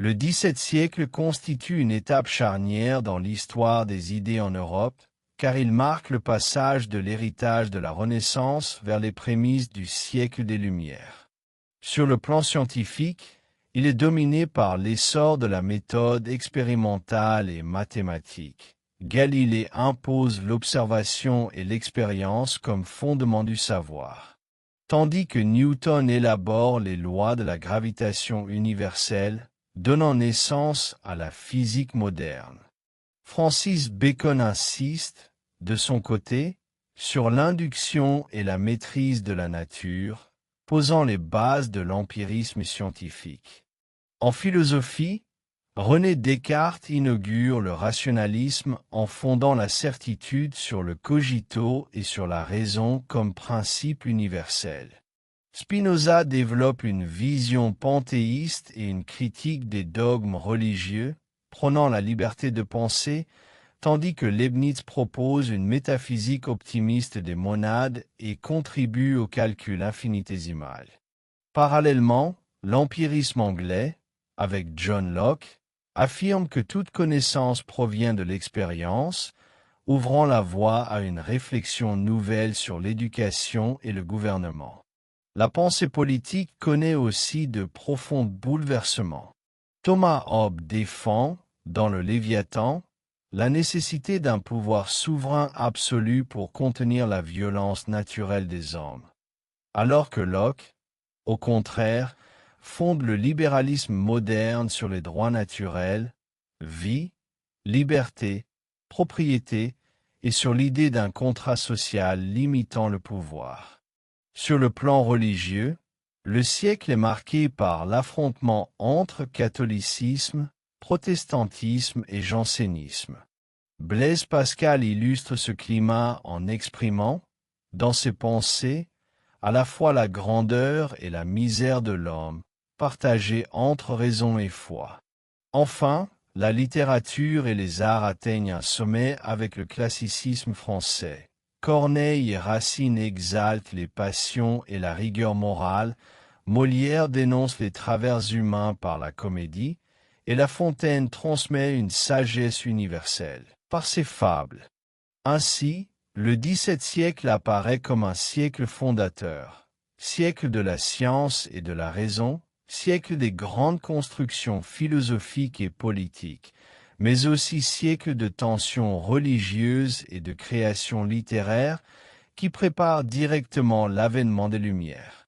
Le XVIIe siècle constitue une étape charnière dans l'histoire des idées en Europe, car il marque le passage de l'héritage de la Renaissance vers les prémices du siècle des Lumières. Sur le plan scientifique, il est dominé par l'essor de la méthode expérimentale et mathématique. Galilée impose l'observation et l'expérience comme fondement du savoir, tandis que Newton élabore les lois de la gravitation universelle, donnant naissance à la physique moderne. Francis Bacon insiste, de son côté, sur l'induction et la maîtrise de la nature, posant les bases de l'empirisme scientifique. En philosophie, René Descartes inaugure le rationalisme en fondant la certitude sur le cogito et sur la raison comme principe universel. Spinoza développe une vision panthéiste et une critique des dogmes religieux, prônant la liberté de penser, tandis que Leibniz propose une métaphysique optimiste des monades et contribue au calcul infinitésimal. Parallèlement, l'empirisme anglais, avec John Locke, affirme que toute connaissance provient de l'expérience, ouvrant la voie à une réflexion nouvelle sur l'éducation et le gouvernement. La pensée politique connaît aussi de profonds bouleversements. Thomas Hobbes défend, dans le Léviathan, la nécessité d'un pouvoir souverain absolu pour contenir la violence naturelle des hommes, alors que Locke, au contraire, fonde le libéralisme moderne sur les droits naturels, vie, liberté, propriété, et sur l'idée d'un contrat social limitant le pouvoir. Sur le plan religieux, le siècle est marqué par l'affrontement entre catholicisme, protestantisme et jansénisme. Blaise Pascal illustre ce climat en exprimant, dans ses pensées, à la fois la grandeur et la misère de l'homme, partagée entre raison et foi. Enfin, la littérature et les arts atteignent un sommet avec le classicisme français. Corneille et Racine exaltent les passions et la rigueur morale, Molière dénonce les travers humains par la comédie, et La Fontaine transmet une sagesse universelle par ses fables. Ainsi, le XVIIe siècle apparaît comme un siècle fondateur, siècle de la science et de la raison, siècle des grandes constructions philosophiques et politiques, mais aussi siècle de tensions religieuses et de création littéraire qui prépare directement l'avènement des Lumières.